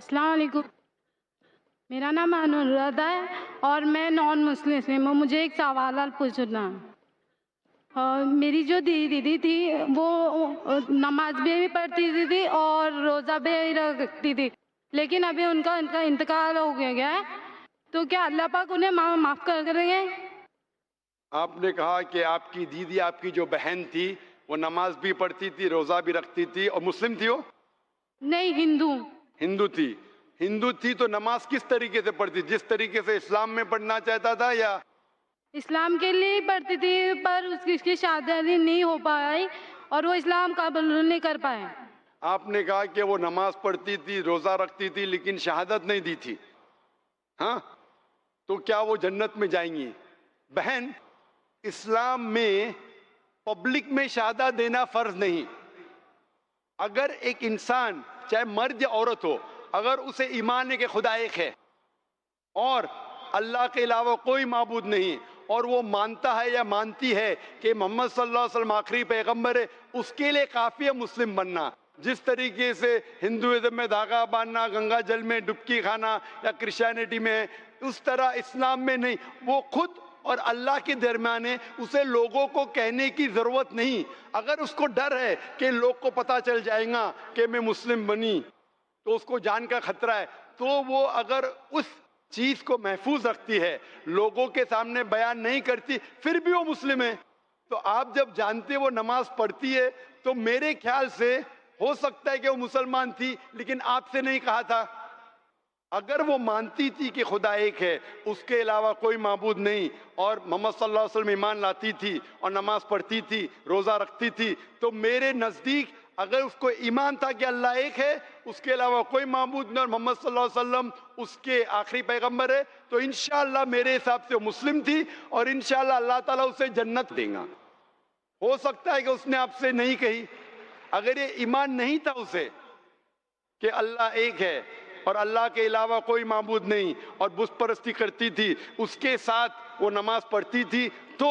السلام علیکم، میرا نام انورادھا ہے اور میں نان مسلم ہوں۔ مجھے ایک سوال پوچھنا ہے۔ میری جو دیدی تھی وہ نماز بھی پڑھتی تھی اور روزہ بھی رکھتی تھی، لیکن ابھی ان کا انتقال ہو گیا ہے، تو کیا اللہ پاک انہیں معاف کر دیں گے؟ آپ نے کہا کہ آپ کی دیدی، آپ کی جو بہن تھی، وہ نماز بھی پڑھتی تھی، روزہ بھی رکھتی تھی، اور مسلم تھی وہ؟ نہیں، ہندو۔ ہندو تھی۔ ہندو تھی تو نماز کس طریقے سے پڑھتی؟ جس طریقے سے اسلام میں پڑھنا چاہتا تھا، یا اسلام کے لیے پڑھتی تھی، پر اس کی شادی نہیں ہو پائی اور وہ اسلام قبول نہیں کر پائے۔ آپ نے کہا کہ وہ نماز پڑھتی تھی، روزہ رکھتی تھی، لیکن شہادت نہیں دی تھی، ہاں؟ تو کیا وہ جنت میں جائیں گی؟ بہن، اسلام میں پبلک میں شہادت دینا فرض نہیں۔ اگر ایک انسان چاہے مرد یا عورت ہو، اگر اسے ایمان ہے کہ خدا ایک ہے اور اللہ کے علاوہ کوئی معبود نہیں، اور وہ مانتا ہے یا مانتی ہے کہ محمد صلی اللہ علیہ وسلم آخری پیغمبر ہے، اس کے لیے کافی ہے مسلم بننا۔ جس طریقے سے ہندوازم میں دھاگا باندھنا، گنگا جل میں ڈبکی کھانا یا کرسچینٹی میں ہے، اس طرح اسلام میں نہیں۔ وہ خود اور اللہ کے درمیان ہے، اسے لوگوں کو کہنے کی ضرورت نہیں۔ اگر اس کو ڈر ہے کہ لوگ کو پتا چل جائے گا کہ میں مسلم بنی، تو اس کو جان کا خطرہ ہے، تو وہ اگر اس چیز کو محفوظ رکھتی ہے، لوگوں کے سامنے بیان نہیں کرتی، پھر بھی وہ مسلم ہے۔ تو آپ جب جانتے وہ نماز پڑھتی ہے، تو میرے خیال سے ہو سکتا ہے کہ وہ مسلمان تھی، لیکن آپ سے نہیں کہا تھا۔ اگر وہ مانتی تھی کہ خدا ایک ہے، اس کے علاوہ کوئی معبود نہیں، اور محمد صلی اللہ علیہ وسلم ایمان لاتی تھی اور نماز پڑھتی تھی، روزہ رکھتی تھی، تو میرے نزدیک اگر اس کو ایمان تھا کہ اللہ ایک ہے، اس کے علاوہ کوئی معبود نہیں، اور محمد صلی اللہ علیہ وسلم اس کے آخری پیغمبر ہے، تو انشاءاللہ میرے حساب سے وہ مسلم تھی، اور انشاءاللہ اللہ تعالیٰ اسے جنت دے گا۔ ہو سکتا ہے کہ اس نے آپ سے نہیں کہی۔ اگر یہ ایمان نہیں تھا اسے کہ اللہ ایک ہے اور اللہ کے علاوہ کوئی معبود نہیں، اور بت پرستی کرتی تھی، اس کے ساتھ وہ نماز پڑھتی تھی، تو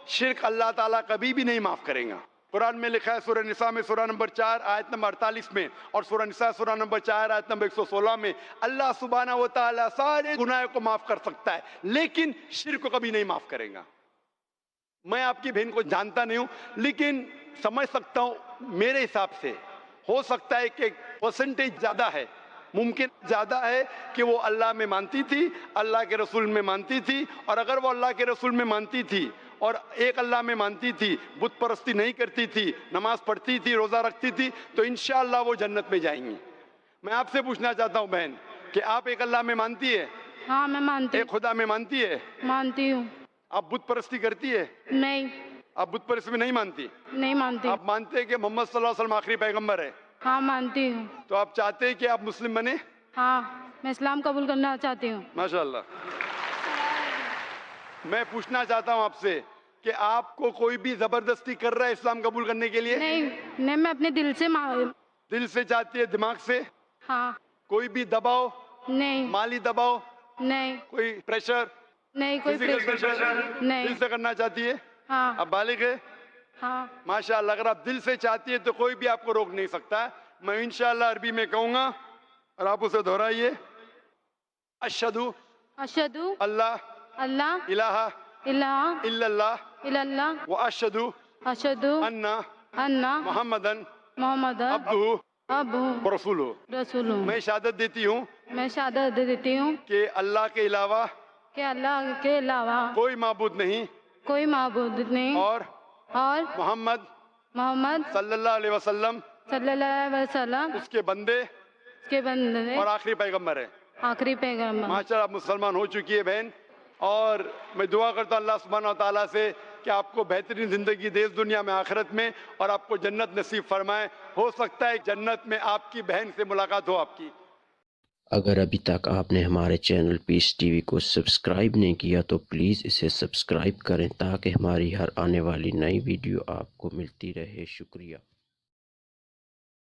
شرک اللہ تعالیٰ کبھی بھی نہیں معاف کرے گا۔ قرآن میں لکھا ہے سورہ نساء میں سورہ نمبر 4 آیت نمبر 48 میں، اور سورہ نساء سورہ نمبر 4 آیت نمبر 116 میں، اللہ سبحانہ و تعالیٰ سارے گناہوں کو معاف کر سکتا ہے، لیکن شرک کو کبھی نہیں معاف کرے گا۔ میں آپ کی بہن کو جانتا نہیں ہوں، لیکن سمجھ سکتا ہوں، میرے حساب سے ہو سکتا ہے کہ پرسنٹیج زیادہ ہے، ممکن زیادہ ہے کہ وہ اللہ میں مانتی تھی، اللہ کے رسول میں مانتی تھی، اور اگر وہ اللہ کے رسول میں مانتی تھی اور ایک اللہ میں مانتی تھی، بت پرستی نہیں کرتی تھی، نماز پڑھتی تھی، روزہ رکھتی تھی، تو انشاءاللہ وہ جنت میں جائیں گی۔ میں آپ سے پوچھنا چاہتا ہوں بہن کہ آپ ایک اللہ میں مانتی ہے؟ ہاں، میں مانتی ایک خدا میں مانتی ہے؟ مانتی ہوں۔ آپ بت پرستی کرتی ہے؟ نہیں، آپ بت پرستی میں نہیں مانتی؟ نہیں مانتی۔ آپ مانتے ہیں کہ محمد صلی اللہ علیہ وسلم آخری پیغمبر ہے؟ ہاں، مانتی ہوں۔ تو آپ چاہتے ہیں کہ آپ مسلم بنے؟ ہاں، میں اسلام قبول کرنا چاہتی ہوں۔ ماشاءاللہ۔ میں پوچھنا چاہتا ہوں آپ سے کہ آپ کو کوئی بھی زبردستی کر رہا ہے اسلام قبول کرنے کے لیے؟ نہیں، میں اپنے دل سے دل سے چاہتی ہے، دماغ سے؟ ہاں۔ کوئی بھی دباؤ، نہیں، مالی دباؤ، نہیں، کوئی پریشر، نہیں، کوئی فزیکل پریشر، نہیں۔ دل سے کرنا چاہتی ہے؟ ہاں، اب بالغ ہے؟ ہاں۔ ماشاءاللہ، اگر آپ دل سے چاہتی ہے تو کوئی بھی آپ کو روک نہیں سکتا۔ میں انشاءاللہ عربی میں کہوں گا اور آپ اسے دہرائیے۔ اشہدو اشہدو اللہ اللہ الہ الہ الا اللہ الا اللہ واشہدو اشہدو ان ان محمدن محمد عبدہ اب ورسولہ۔ رسول ہوں۔ میں شہادت دیتی ہوں میں شہادت دیتی ہوں کہ اللہ کے علاوہ کہ اللہ کے علاوہ کوئی معبود نہیں، کوئی معبود نہیں، اور اور محمد محمد صلی اللہ علیہ وسلم صلی اللہ علیہ وسلم اس کے بندے اس کے بندے اور آخری پیغمبر ہے۔ آخری پیغمبر۔ ماشاءاللہ، آپ مسلمان ہو چکی ہے بہن، اور میں دعا کرتا ہوں اللہ سبحانہ و تعالیٰ سے کہ آپ کو بہترین زندگی دے اس دنیا میں آخرت میں، اور آپ کو جنت نصیب فرمائے۔ ہو سکتا ہے جنت میں آپ کی بہن سے ملاقات ہو آپ کی۔ اگر ابھی تک آپ نے ہمارے چینل پیس ٹی وی کو سبسکرائب نہیں کیا تو پلیز اسے سبسکرائب کریں تاکہ ہماری ہر آنے والی نئی ویڈیو آپ کو ملتی رہے۔ شکریہ۔